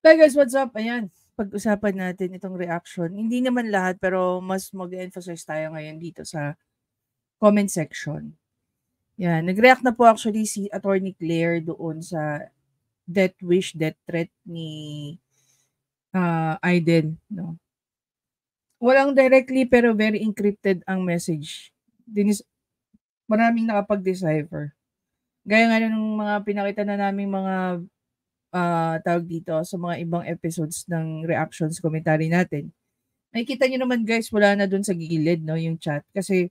Hi guys, what's up? Ayan, pag-usapan natin itong reaction. Hindi naman lahat pero mas mag-emphasize tayo ngayon dito sa comment section. Yan, nag-react na po actually si Attorney Claire doon sa death wish, death threat ni Aiden. No? Walang directly pero very encrypted ang message. Maraming nakapag-decipher. Gaya nga ng mga pinakita na naming mga tawag dito sa mga ibang episodes ng reactions commentary natin. Makikita nyo naman guys, wala na dun sa gilid, no, yung chat. Kasi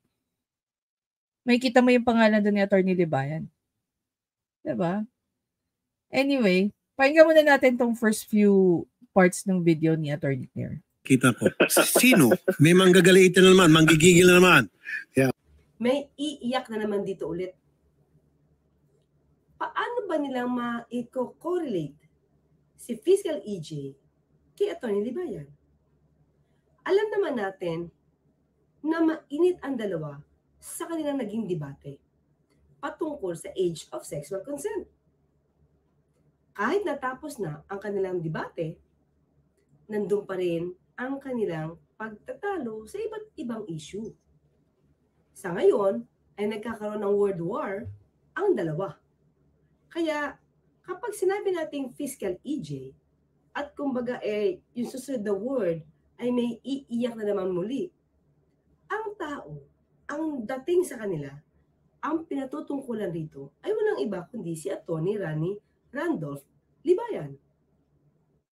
makikita mo yung pangalan dun ni Attorney Libayan. Diba? Anyway, pakinggan muna natin tong first few parts ng video ni Attorney Claire. Kita ko. Sino? May manggagalitin na naman, manggigigil na naman. Yeah. May iiyak na naman dito ulit. Paano ba nilang ma-correlate si Fiscal EJ kay Atty. Libayan? Alam naman natin na mainit ang dalawa sa kanilang naging debate patungkol sa age of sexual consent. Kahit natapos na ang kanilang debate, nandun pa rin ang kanilang pagtatalo sa iba't ibang issue. Sa ngayon, ay nagkakaroon ng world war ang dalawa. Kaya kapag sinabi nating Fiscal EJ at kumbaga yung susunod na word ay may iiyak na naman muli, ang tao, ang dating sa kanila, ang pinatutungkulan rito ay walang iba kundi si Atty. Randolph Libayan.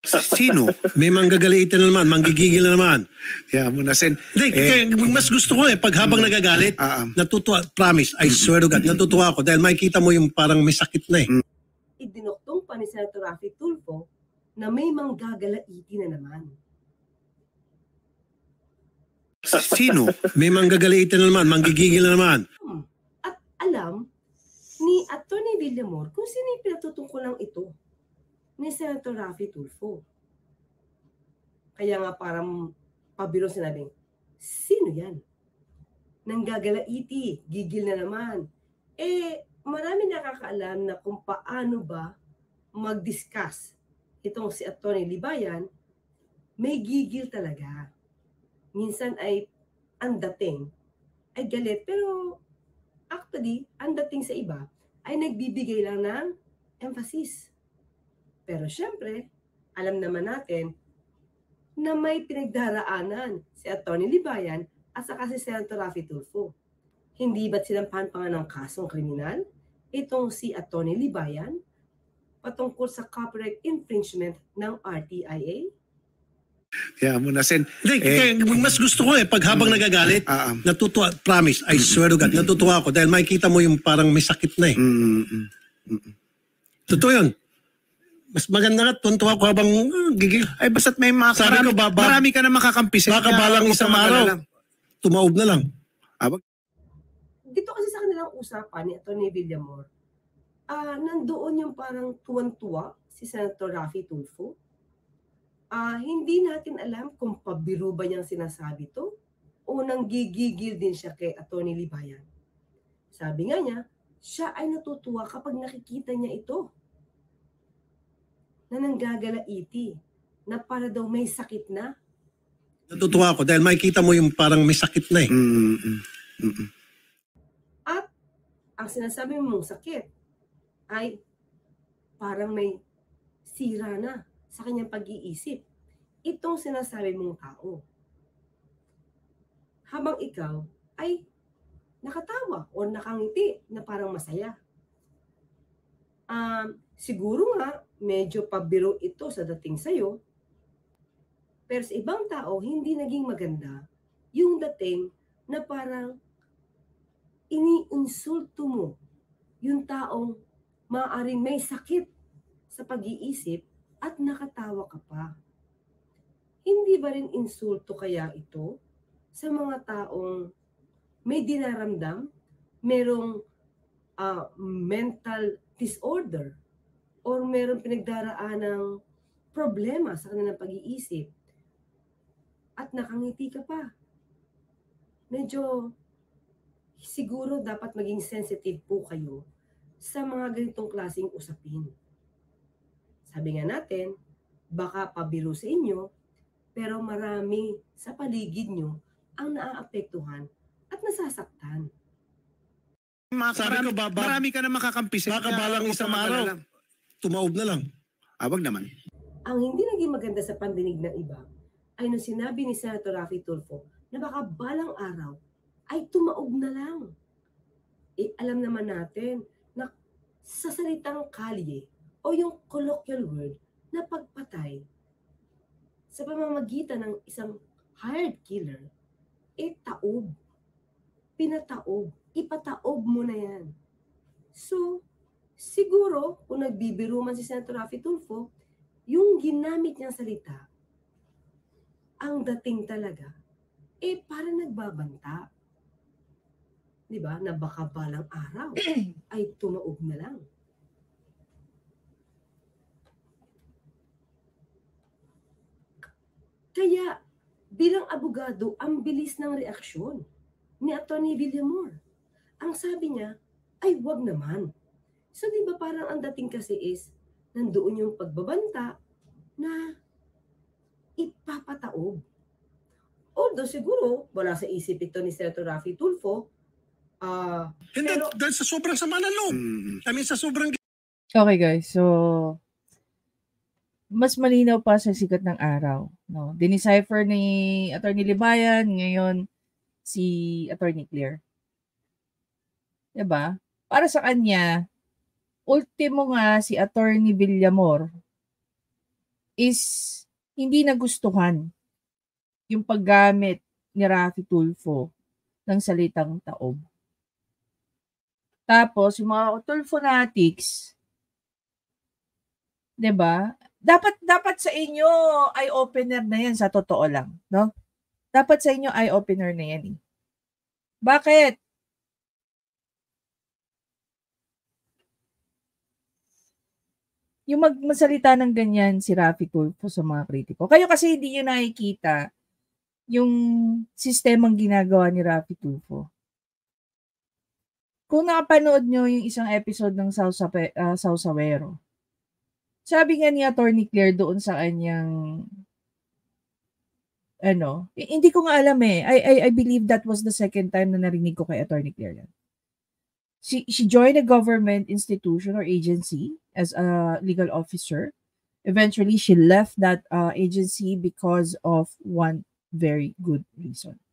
Sino? May manggagalitin na naman, manggigigil na naman. Yeah, muna sen. Mas gusto ko pag habang nagagalit, natutuwa, promise, I swear to God, natutuwa ako dahil makikita mo yung parang may sakit na Idinuktong pa ni Senator Raffy Tulfo na may manggagalaiti na naman. Sino? May manggagalitin na naman, manggigigil na naman. At alam ni Atty. Villamor kung sino yung pinatutungkulang ito ni Senator Raffy Tulfo. Kaya nga parang pabiro sinabing, sino yan? Nanggagalaiti, gigil na naman. Marami nakakaalam na kung paano ba mag-discuss itong si Atty. Libayan, may gigil talaga. Minsan ay ang dating ay galit, pero actually, ang dating sa iba ay nagbibigay lang ng emphasis. Pero syempre, alam naman natin na may pinagdaraanan si Atty. Libayan at saka si Senator Raffy Tulfo. Hindi ba't sinampahan pa nga ng kasong kriminal itong si Atty. Libayan patungkol sa copyright infringement ng RTIA? Yeah, muna sen. Mas gusto ko pag habang nagagalit, natutuwa, promise, I swear to God, natutuwa ako dahil makikita mo yung parang may sakit na Totoo yun. Mas maganda nga, tuntua ko habang gigil. Ay, basta't may marami ka na makakampisin. Baka balang isang araw, tumaob na lang. Dito kasi sa kanilang usapan ni Atty. Villamor, nandoon yung parang tuwan-tuwa si Senator Raffy Tulfo. Hindi natin alam kung pabiro ba niyang sinasabi to o nanggigigil din siya kay Atty. Libayan. Sabi nga niya, siya ay natutuwa kapag nakikita niya ito na nanggagalaiti, na para daw may sakit na. Natutuwa ako dahil makikita mo yung parang may sakit na At ang sinasabi mong sakit ay parang may sira na sa kanyang pag-iisip. Itong sinasabi mong tao. Habang ikaw ay nakatawa o nakangiti na parang masaya. Siguro nga, medyo pabiro ito sa dating sa'yo, pero sa ibang tao, hindi naging maganda yung dating na parang iniinsulto mo yung taong maaaring may sakit sa pag-iisip at nakatawa ka pa. Hindi ba rin insulto kaya ito sa mga taong may dinaramdam, merong mental disorder, or meron pinagdaraan ng problema sa kanilang pag-iisip at nakangiti ka pa? Medyo siguro dapat maging sensitive po kayo sa mga ganitong klaseng usapin. Sabi nga natin, baka pabiro sa inyo, pero marami sa paligid nyo ang naaapektuhan at nasasaktan. Marami ka na makakampi sa Baka balang isang araw, tumaob na lang. Wag naman. Ang hindi naging maganda sa pandinig ng iba ay nung sinabi ni Senator Raffy Tulfo na baka balang araw ay tumaob na lang. Alam naman natin na sa salitang kalye o yung colloquial word na pagpatay sa pamamagitan ng isang hired killer, taob. Pinataob. Ipataob mo na yan. So, siguro, kung nagbibiro man si Senator Raffy Tulfo, yung ginamit niyang salita, ang dating talaga, parang nagbabanta. Diba? Na baka balang araw ay tumaob na lang. Kaya, bilang abogado, ang bilis ng reaksyon ni Atty. Villamor. Ang sabi niya, ay wag naman. So di ba parang ang dating kasi is, nandoon yung pagbabanta na ipapataob. Although siguro, wala sa isip ito ni Senator Raffy Tulfo. Hindi, dahil sa sobrang sama ng loob. I mean, sa sobrang... Okay guys, so mas malinaw pa sa sikat ng araw. No? Dinicipher ni Atty. Libayan, ngayon si Atty. Claire. Diba? Para sa kanya, ultimo nga si Atty. Villamor is hindi nagustuhan yung paggamit ni Raffy Tulfo ng salitang taob. Tapos, yung mga Tulfo fanatics, diba? Dapat sa inyo eye-opener na yan, sa totoo lang. No? Dapat sa inyo eye-opener na yan. Bakit? Yung magsalita ng ganyan si Raffy Tulfo sa mga kritiko. Kayo kasi hindi nyo nakikita yung sistemang ginagawa ni Raffy Tulfo. Kung nakapanood nyo yung isang episode ng Sausawero, sabi nga ni Atty. Claire doon sa kanyang hindi ko nga alam eh. I believe that was the second time na narinig ko kay Atty. Claire yan. She joined a government institution or agency as a legal officer. Eventually, she left that agency because of one very good reason.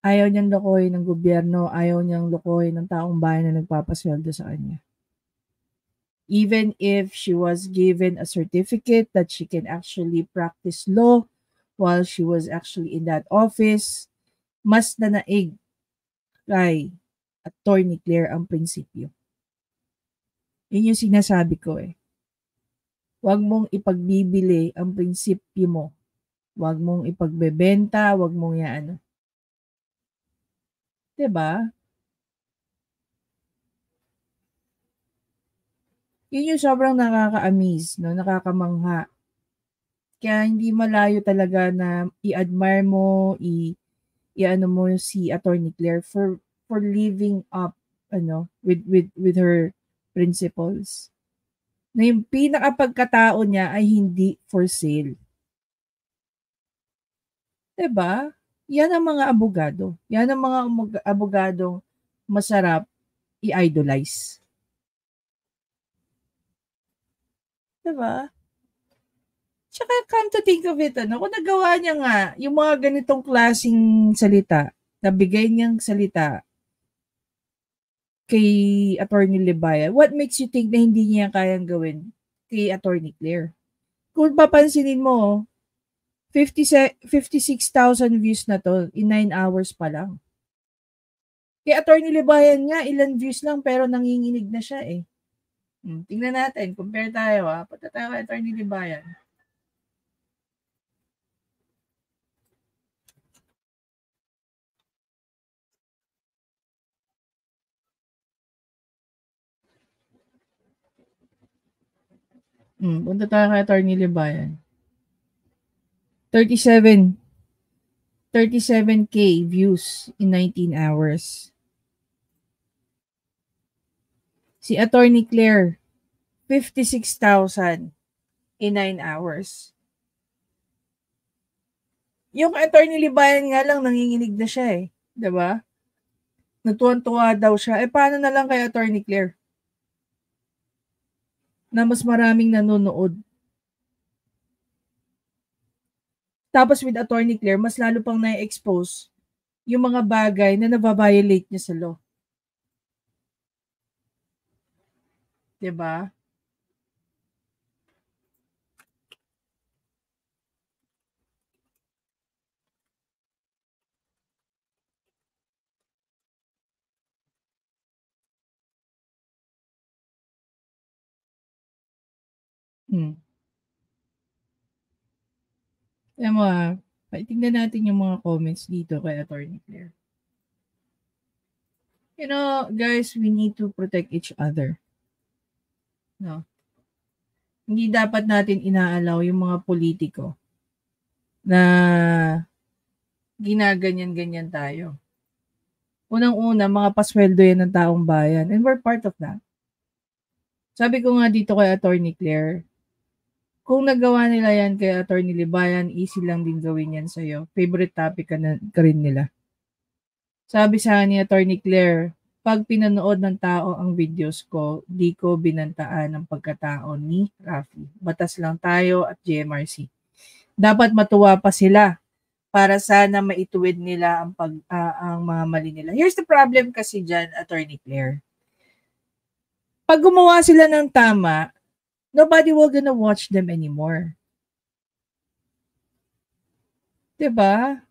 Ayaw niyang lokohin ng gobyerno, ayaw niyang lokohin ng taong bayan na nagpapasweldo sa kanya. Even if she was given a certificate that she can actually practice law while she was actually in that office, mas nanaig kay Atty. Claire ang prinsipyo. Yun yung sinasabi ko eh. Huwag mong ipagbibili ang prinsipyo mo. Huwag mong ipagbebenta, huwag mong yaano. Diba? Yun yung sobrang nakaka-amaze, no? Nakakamangha. Kaya hindi malayo talaga na i-admire mo, i-ano mo si Atty. Claire for living up with her principles. Na yung pinakapagkatao niya ay hindi for sale. Diba? Yan ang mga abogado. Yan ang mga abogadong masarap i-idolize. Diba? Tsaka come to think of it, kung nagawa niya nga yung mga ganitong klaseng salita, nabigay niyang salita kay Atty. Libayan, what makes you think na hindi niya kayang gawin kay Atty. Claire? Kung papansinin mo, 56,000 views na to in 9 hours pa lang. Kay Atty. Libayan nga, ilan views lang pero nanginginig na siya eh. Tingnan natin, compare tayo Punta tayo kay Atty. Libayan. Punta tayo kay Atty. Libayan. 37K views in 19 hours. Si Atty. Claire, 56,000 in 9 hours. Yung attorney Libayan nga lang nanginginig na siya eh, 'di ba? Natuwan-tuwa daw siya. Paano na lang kay Attorney Claire? Na mas maraming nanonood. Tapos with Attorney Claire, mas lalo pang na-expose yung mga bagay na nababiolate niya sa law. 'Di ba? Alam mo tingnan natin yung mga comments dito kay Attorney Claire. You know, guys, we need to protect each other. No? Hindi dapat natin inaalaw yung mga politiko na ginaganyan-ganyan tayo. Unang-una, mga pasweldo yan ng taong bayan. And we're part of that. Sabi ko nga dito kay Attorney Claire, kung nagawa nila yan kay Attorney Libayan, easy lang din gawin yan sa'yo. Favorite topic ka rin nila. Sabi sa ni Attorney Claire, pag pinanood ng tao ang videos ko, di ko binantaan ang pagkatao ni Rafi. Batas lang tayo at GMRC. Dapat matuwa pa sila para sana maituwid nila ang mga mali nila. Here's the problem kasi dyan, Attorney Claire. Pag gumawa sila ng tama, nobody will gonna watch them anymore. Diba?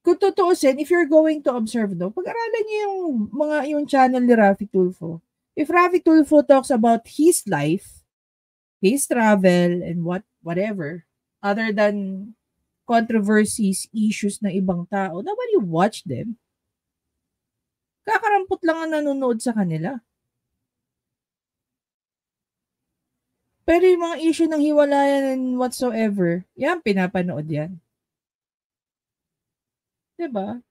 Kung tutuusin, if you're going to observe, pag-aralan niyo yung channel ni Rafi Tulfo. If Rafi Tulfo talks about his life, his travel, and whatever, other than controversies, issues ng ibang tao, nobody watch them. Kakarampot lang ang nanonood sa kanila. Pero yung mga issue ng hiwalayan and whatsoever, yan, pinapanood yan. Diba?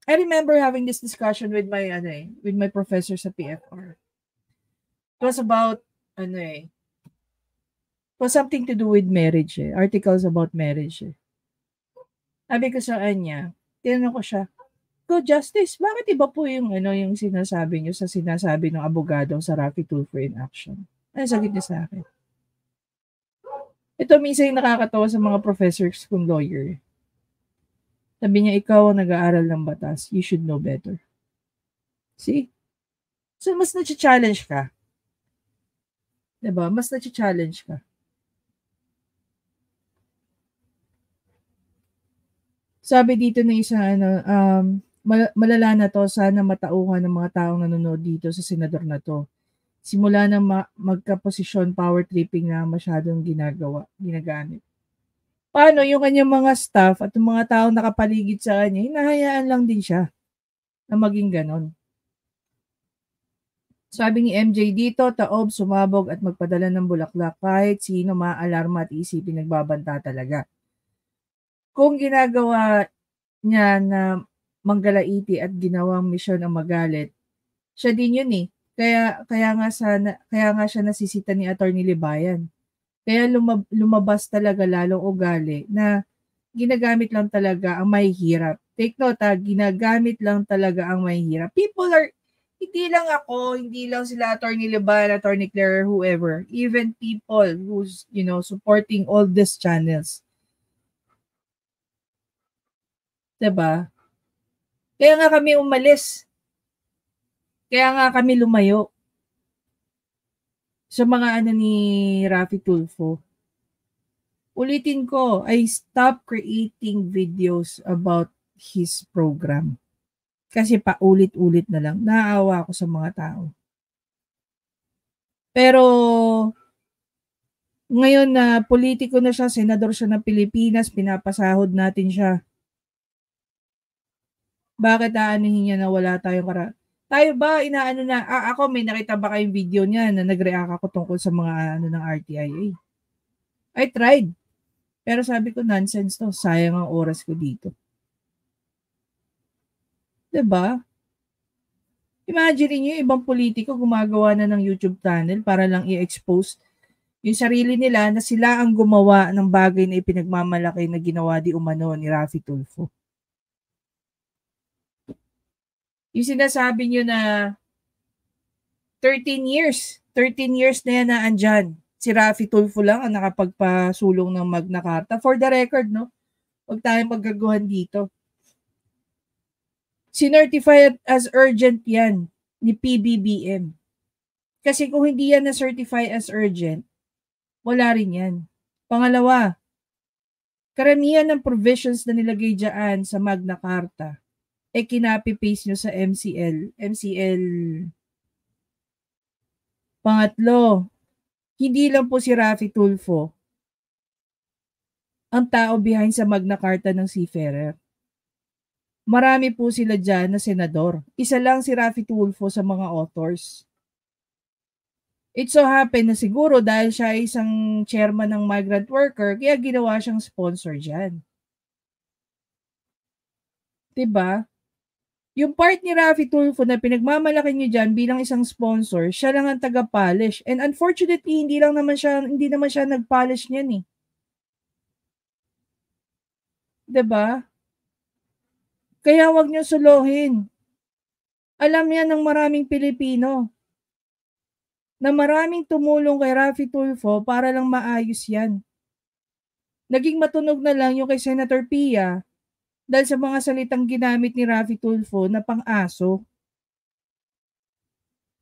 I remember having this discussion with my professor sa PFR. It was about, it was something to do with marriage articles about marriage Sabi ko sa kanya, tinanong ko siya, Go Justice, bakit iba po yung sinasabi niyo sa sinasabi ng abogado sa Rafi Tulfo in action? Ano sagot niya sa akin? Ito minsan yung nakakatawa sa mga professors kung lawyer. Sabi niya, ikaw ang nag-aaral ng batas. You should know better. See? So, mas na-challenge ka. Diba? Mas na-challenge ka. Sabi dito na isa, malala na to, sana matauhan ng mga taong nanonood dito sa senador na to. Simula na magka-posisyon, power tripping na masyadong ginagamit. Paano yung kanyang mga staff at yung mga taong nakapaligid sa kanya, hinahayaan lang din siya na maging ganon. Sabi ni MJ dito, taob, sumabog at magpadala ng bulaklak kahit sino maalarma at isipin nagbabanta talaga. Kung ginagawa niya na manggalaiti at ginawang misyon ang magalit, siya din yun Kaya nga siya nasisita ni Attorney Libayan. Kaya lumabas talaga lalong ugali na ginagamit lang talaga ang mahihirap. Take note ginagamit lang talaga ang mahihirap. People are, hindi lang ako, hindi lang sila Attorney Libayan, Attorney Claire, whoever. Even people who's, supporting all these channels. Diba? Kaya nga kami umalis. Kaya nga kami lumayo sa mga ni Rafi Tulfo. Ulitin ko, I stop creating videos about his program. Kasi paulit-ulit na lang. Naawa ako sa mga tao. Pero ngayon na politiko na siya, senador siya ng Pilipinas, pinapasahod natin siya. Bakit aanihin niya na wala tayong Tayo ba, ako may nakita ba kayong video niya na nag-react ako tungkol sa mga ng RTIA? I tried. Pero sabi ko, nonsense to. Sayang ang oras ko dito. Diba? Imagine niyo yung ibang politiko gumagawa na ng YouTube channel para lang i-expose yung sarili nila na sila ang gumawa ng bagay na ipinagmamalaki na ginawa di umano ni Raffy Tulfo. Yung sinasabi niyo na 13 years na yan na andyan. Si Raffy Tulfo lang ang nakapagpasulong ng Magna Carta. For the record, no? Huwag tayong maggaguhan dito. Sinertify as urgent yan ni PBBM. Kasi kung hindi yan na-certify as urgent, wala rin yan. Pangalawa, karamihan ng provisions na nilagay dyan sa Magna Carta copy-paste nyo sa MCL. Pangatlo, hindi lang po si Raffy Tulfo ang tao behind sa Magna Carta ng Seafarer. Marami po sila dyan na senador. Isa lang si Raffy Tulfo sa mga authors. It so happen na siguro dahil siya ay isang chairman ng migrant worker, kaya ginawa siyang sponsor dyan. Diba? Yung part ni Raffy Tulfo na pinagmamalaki niyo dyan bilang isang sponsor, siya lang ang taga-polish. And unfortunately, hindi naman siya nag-polish niyan eh. Diba? Kaya wag niyo suluhin. Alam yan ng maraming Pilipino na maraming tumulong kay Raffy Tulfo para lang maayos yan. Naging matunog na lang yung kay Senator Pia dahil sa mga salitang ginamit ni Raffy Tulfo na pang-aso.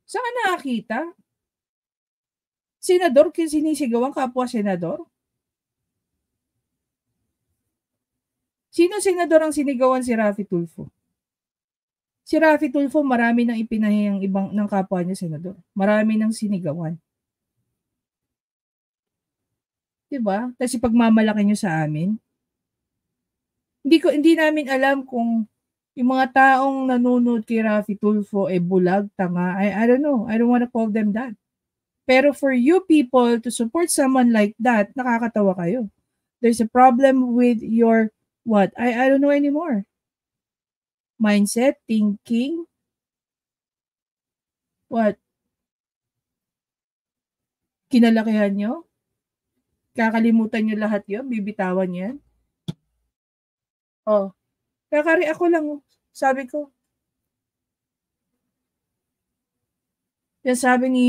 Saan ka nakakita? Senador, sinisigaw ang kapwa senador? Sino senador ang sinigawan si Raffy Tulfo? Si Raffy Tulfo, marami nang ipinahiyang ibang ng kapwa niya senador. Marami nang sinigawan. Diba? Tapos ipagmamalaki niyo sa amin. Hindi namin alam kung yung mga taong nanonood kay Raffy Tulfo bulag, tanga. I don't know. I don't wanna call them that. Pero for you people to support someone like that, nakakatawa kayo. There's a problem with your what? I don't know anymore. Mindset, thinking. What? Kinalakihan nyo? Kakalimutan nyo lahat yun? Bibitawan yan? Oh. Ako lang. Sabi ko. Yan sabi ni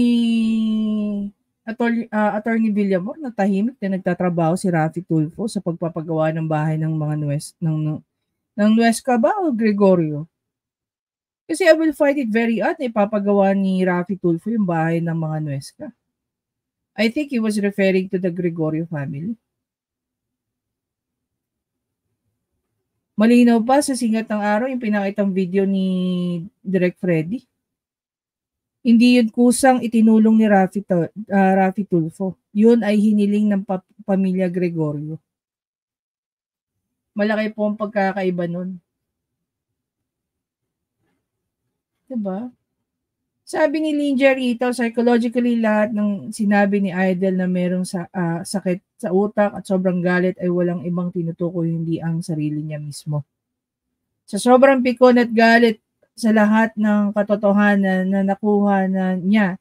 Attorney Villamor na tahimik na nagtatrabaho si Raffy Tulfo sa pagpapagawa ng bahay ng mga ng Nuesca ba o Gregorio? Kasi I will find it very odd na ipapagawa ni Raffy Tulfo yung bahay ng mga Nuesca. I think he was referring to the Gregorio family. Malinaw pa sa Sikat ng Araw yung pinakitang video ni Direk Freddy. Hindi yun kusang itinulong ni Raffy Tulfo. Yun ay hiniling ng pamilya Gregorio. Malaki po ang pagkakaiba nun. Diba? Sabi ni Linger ito, psychologically lahat ng sinabi ni Idol na merong sakit sa utak at sobrang galit ay walang ibang tinutukoy hindi ang sarili niya mismo. Sa sobrang pikon at galit sa lahat ng katotohanan na nakuha na niya,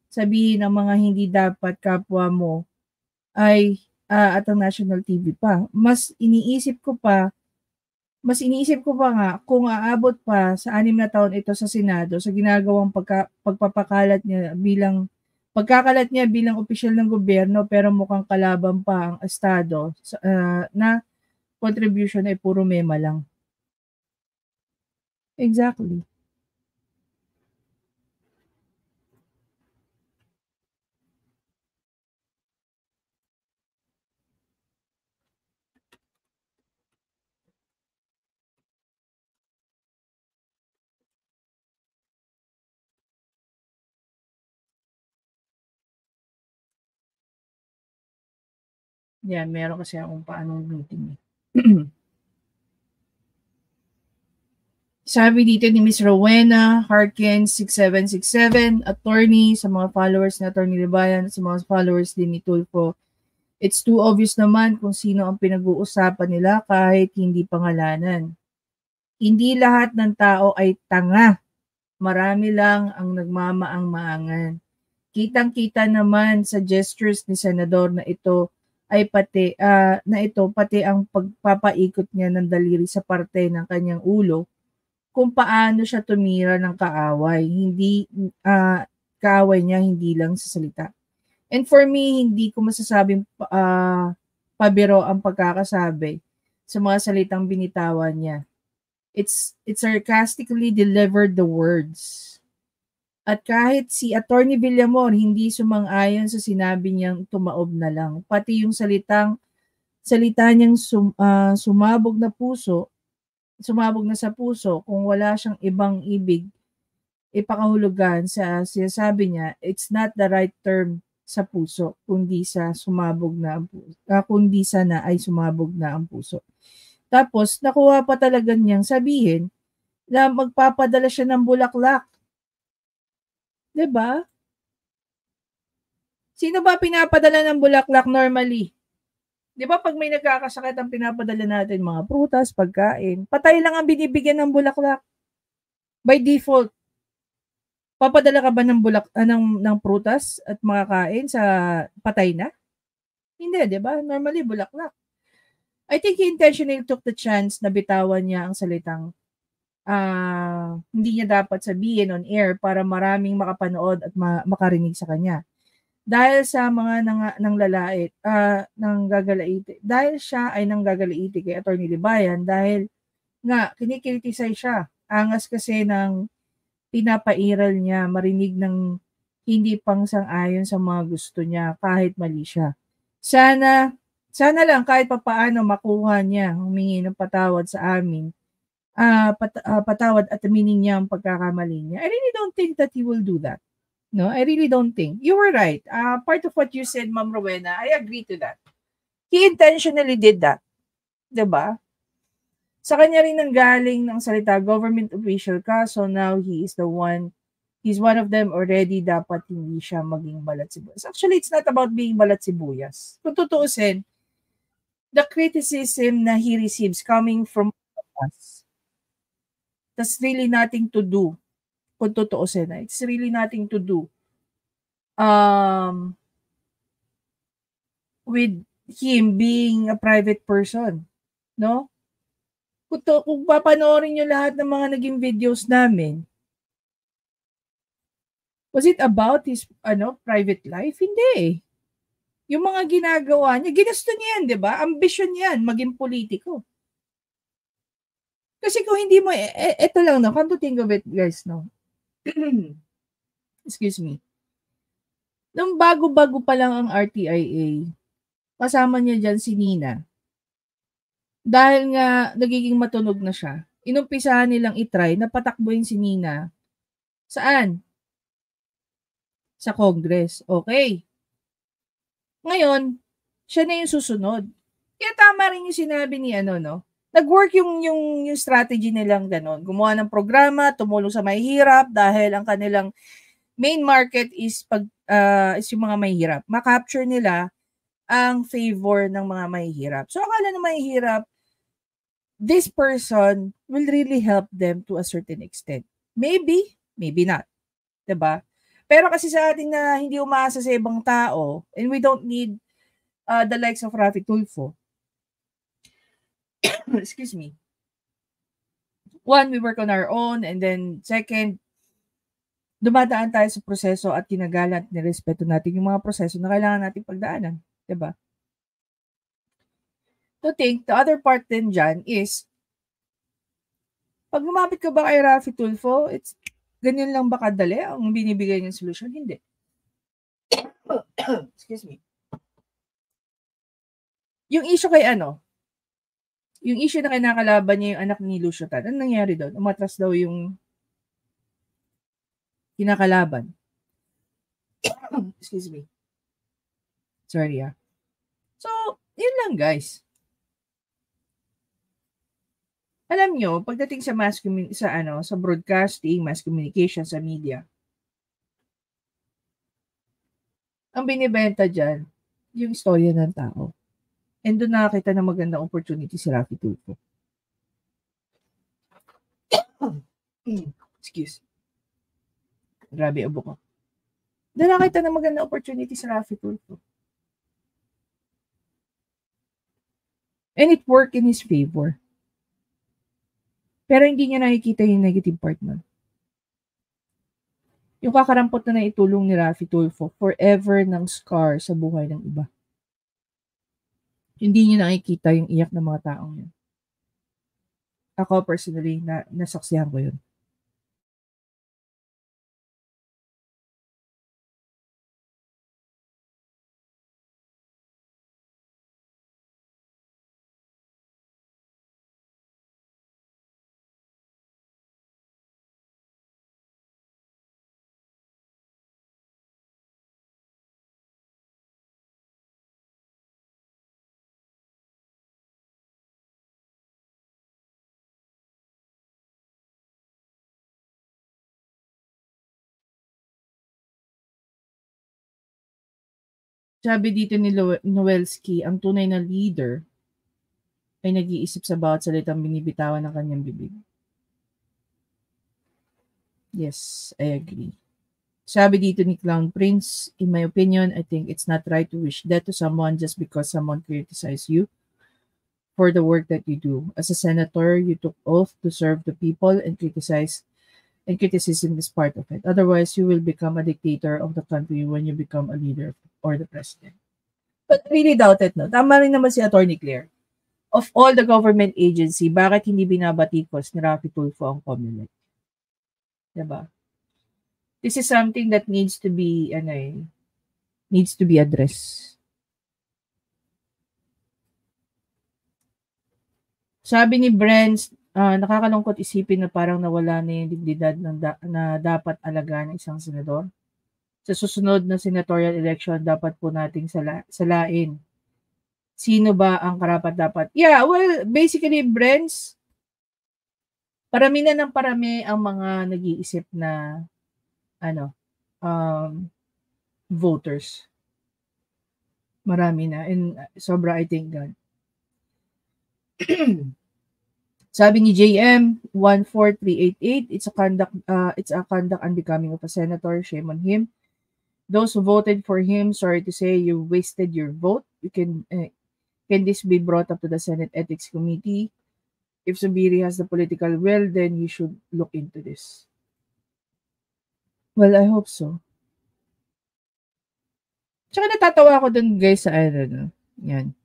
sabihin ng mga hindi dapat kapwa mo ay at ang national TV pa. Mas iniisip ko pa nga kung aabot pa sa 6 na taon ito sa Senado sa ginagawang pagkakalat niya bilang opisyal ng gobyerno pero mukhang kalaban pa ang estado na contribution ay puro mema lang. Exactly. Yan, meron kasi akong paanong meeting. Sabi dito ni Ms. Rowena Harkins 6767, attorney sa mga followers ni Attorney Libayan at sa mga followers din ni Tulfo. It's too obvious naman kung sino ang pinag-uusapan nila kahit hindi pangalanan. Hindi lahat ng tao ay tanga. Marami lang ang nagmamaang-maangan. Kitang-kita naman sa gestures ni Senador na ito pati ang pagpapaikot niya ng daliri sa parte ng kanyang ulo kung paano siya tumira ng kaaway. Kaaway niya hindi lang sa salita. And for me, hindi ko masasabing pabiro ang pagkakasabi sa mga salitang binitawan niya. It sarcastically delivered the words. At kahit si Attorney Villamor hindi sumang-ayon sa sinabi niyang tumaob na lang, pati yung salita niyang sumabog na sa puso kung wala siyang ibang ibig ipakahulugan sa sinasabi niya, it's not the right term sa puso, kundi sana ay sumabog na ang puso. Tapos, nakuha pa talaga niyang sabihin na magpapadala siya ng bulaklak. 'Di ba? Sino ba pinapadala ng bulaklak normally? 'Di ba pag may nagkakasakit ang pinapadala natin mga prutas, pagkain, patay lang ang binibigyan ng bulaklak. By default, papadala ka ba ng prutas at mga kain sa patay na? Hindi, 'di ba? Normally bulaklak. I think he intentionally took the chance na bitawan niya ang salitang hindi niya dapat sabihin on air para maraming makapanood at makarinig sa kanya. Dahil sa mga dahil siya ay nanggagalaiti kay Attorney Libayan dahil nga kinikriticize siya. Angas kasi ng pinapairal niya marinig ng hindi pang sang-ayon sa mga gusto niya kahit mali siya. Sana lang kahit papaano makuha niya humingi ng patawad sa amin. Patawad at aminin niya ang pagkakamali niya. I really don't think that he will do that. No, I really don't think. You were right. Part of what you said, Ma'am Rowena, I agree to that. He intentionally did that. 'Di ba? Sa kanya rin nanggaling ng salita government official ka, so now he's one of them already, dapat hindi siya maging balat sibuyas. Actually, it's not about being balat sibuyas. Kung tutuusin, the criticism na he receives coming from us, that's really nothing to do. Kung tutuusin na, it's really nothing to do with him being a private person. No? Kung papanoorin nyo lahat ng mga naging videos namin, was it about his private life? Hindi. Yung mga ginagawa niya, ginusto niya yan, di ba? Ambisyon yan, maging politiko. Kasi kung hindi mo, ito lang, no? Come to think of it, guys, no? Excuse me. Nung bago-bago pa lang ang RTIA, kasama niya dyan si Nina. Dahil nga nagiging matunog na siya, inumpisahan nilang itry na patakbuhin si Nina. Saan? Sa Congress. Okay. Ngayon, siya na yung susunod. Kaya tama rin yung sinabi ni nag-work yung strategy nilang ganon. Gumawa ng programa, tumulong sa mahihirap dahil ang kanilang main market is yung mga mahihirap. Ma-capture nila ang favor ng mga mahihirap. So akala ng mahihirap, this person will really help them to a certain extent. Maybe, maybe not. 'Di ba? Pero kasi sa ating na hindi umaasa sa ibang tao, and we don't need the likes of Rafi Tulfo. Excuse me. One, we work on our own, and then second, dumadaan tayo sa proseso at kinagalan at nirespeto natin yung mga proseso na kailangan natin pagdaanan. Diba? To think, the other part din dyan is, pag lumapit ka ba kay Rafi Tulfo, it's ganyan lang ba kadali ang binibigay niyang solusyon? Hindi. Excuse me. Yung issue kay yung issue na kinakalaban niya yung anak ni Lucio Tan, anong nangyari doon? Umatras daw yung kinakalaban. Excuse me. Sorry So, yun lang guys. Alam nyo, pagdating sa sa broadcasting, mass communication, sa media, ang binibenta dyan, yung istorya ng tao. And doon nakakita na magandang opportunity si Rafi Tulfo. Excuse. Grabe, abo ko. Dahil nakita na maganda opportunity sa Raffy Tulfo. And it worked in his favor. Pero hindi niya nakikita yung negative part nun. Yung kakarampot na naitulong ni Raffy Tulfo, forever ng scar sa buhay ng iba. Hindi niya nakikita yung iyak ng mga taong yun. Ako personally, nasaksihan ko yun. Sabi dito ni Nowelski, ang tunay na leader ay nag-iisip sa bawat salitang binibitawan ng kanyang bibig. Yes, I agree. Sabi dito ni Clown Prince, in my opinion, I think it's not right to wish death to someone just because someone criticized you for the work that you do. As a senator, you took oath to serve the people and criticism is part of it. Otherwise, you will become a dictator of the country when you become a leader or the president. But I really doubt it, no? Tama rin naman si Attorney Claire. Of all the government agency, bakit hindi binabatikos ni Raffy Tulfo ang COMELEC? Diba? This is something that needs to be addressed. Sabi ni Brent, nakakalungkot isipin na parang nawala na yung dignidad na dapat alagaan ng isang senador. Sa susunod na senatorial election, dapat po nating salain. Sino ba ang karapat-dapat? Yeah, well, basically, Brent, parami na ng parami ang mga nag-iisip na voters. Marami na. And sobra, I think, God. Sabi ni JM 14388, it's a conduct unbecoming of a senator. Shame on him. Those who voted for him, sorry to say, you wasted your vote. You can this be brought up to the Senate Ethics Committee? If Zubiri has the political will, then you should look into this. Well, I hope so. Tsaka natatawa ako dun, guys, sa yan.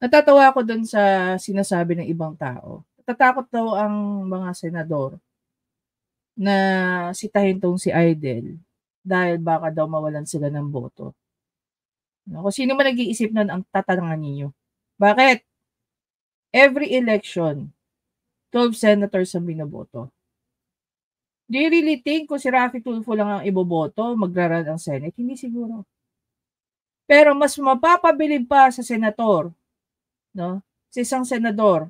Natatawa ako dun sa sinasabi ng ibang tao. Natatakot daw ang mga senador na sitahin tong si Idol dahil baka daw mawalan sila ng boto. Kung sino man nag-iisip nun ang tatanungan ninyo. Bakit? Every election, 12 senators ang binoboto. Do you really think kung si Raffy Tulfo lang ang iboboto, magraran ang Senate? Hindi siguro. Pero mas mapapabilib pa sa senator, no? Sa isang senador,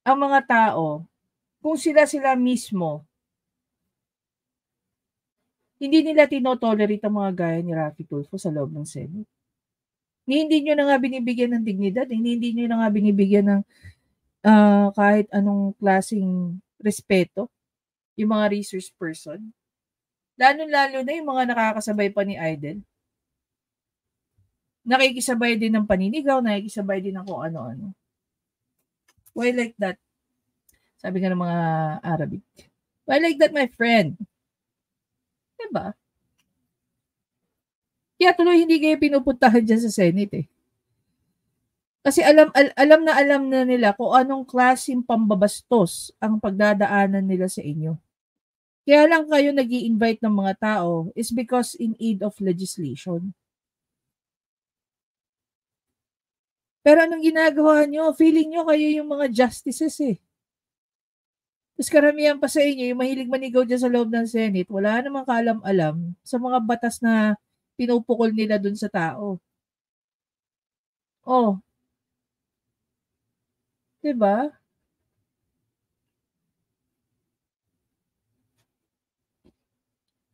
ang mga tao, kung sila mismo, hindi nila tinotolerate ang mga gaya ni Raffy Tulfo sa loob ng Senate. Hindi nyo na nga binibigyan ng dignidad, hindi nyo na nga binibigyan ng kahit anong klaseng respeto yung mga resource person. Lalo-lalo na yung mga nakakasabay pa ni Idol. Nakikisabay din ng paninigaw, nakikisabay din ng kung ano-ano. Why like that? Sabi nga ng mga Arabic. Why like that, my friend? Diba? Kaya tuloy hindi kayo pinupuntahan dyan sa Senate eh. Kasi alam na nila kung anong klaseng pambabastos ang pagdadaanan nila sa inyo. Kaya lang kayo nag-i-invite ng mga tao is because in aid of legislation. Pero anong ginagawa nyo? Feeling nyo kayo yung mga justices eh. Tapos karamihan pa sa inyo, yung mahilig manigaw dyan sa loob ng Senate, wala namang kaalam-alam sa mga batas na pinupukol nila dun sa tao. Oh. Diba?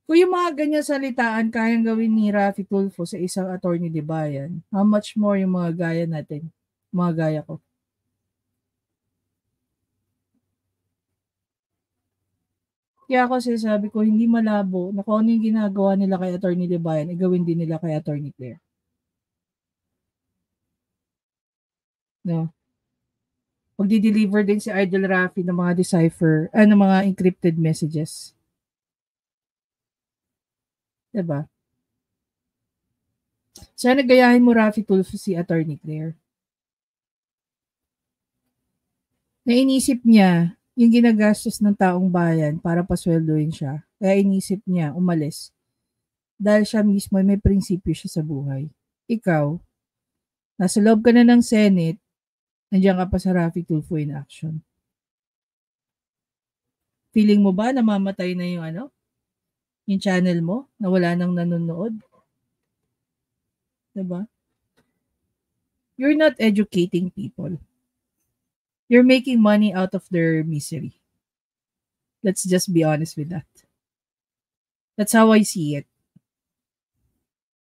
Kung yung mga ganyan salitaan kayang gawin ni Raffy Tulfo sa isang attorney de bayan, how much more yung mga gaya natin, mga gaya ko. Kaya ako sinasabi ko, hindi malabo na kung ano yung ginagawa nila kay Atty. Libayan, gawin din nila kay Atty. Claire. No? Magdi-deliver din si Idol Rafi ng mga decipher, ng mga encrypted messages. Diba? Sana gayahin mo, Rafi Tulfo, si Atty. Claire. Nainisip niya yung ginagastos ng taong bayan para pasweldoin siya. Kaya inisip niya umalis. Dahil siya mismo may prinsipyo siya sa buhay. Ikaw, nasa loob ka na ng Senate, nandiyan ka pa sa Rafi Tulfo in action. Feeling mo ba namamatay na yung yung channel mo, na wala nang nanonood? Diba? You're not educating people. You're making money out of their misery. Let's just be honest with that. That's how I see it.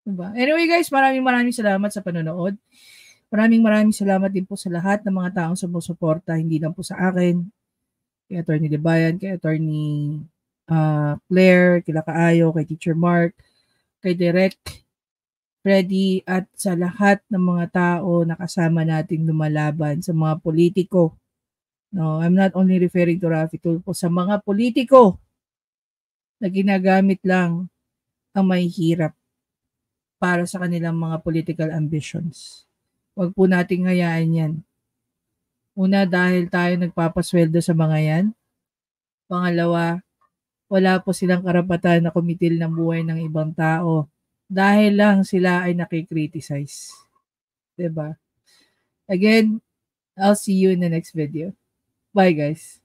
Diba? Anyway guys, maraming salamat sa panonood. Maraming salamat din po sa lahat ng mga taong sumusuporta, hindi lang po sa akin, kay Atty. Libayan, kay Atty. Claire, kay Kaayo, kay Teacher Mark, kay Direk Freddy, at sa lahat ng mga tao na kasama nating lumalaban, sa mga politiko. No, I'm not only referring to Rafi Tulfo, sa mga politiko na ginagamit lang ang mahihirap para sa kanilang mga political ambitions. Huwag po nating hayaan yan. Una, dahil tayo nagpapasweldo sa mga yan. Pangalawa, wala po silang karapatan na kumitil ng buhay ng ibang tao dahil lang sila ay nakikriticize. Diba? Again, I'll see you in the next video. Bye guys.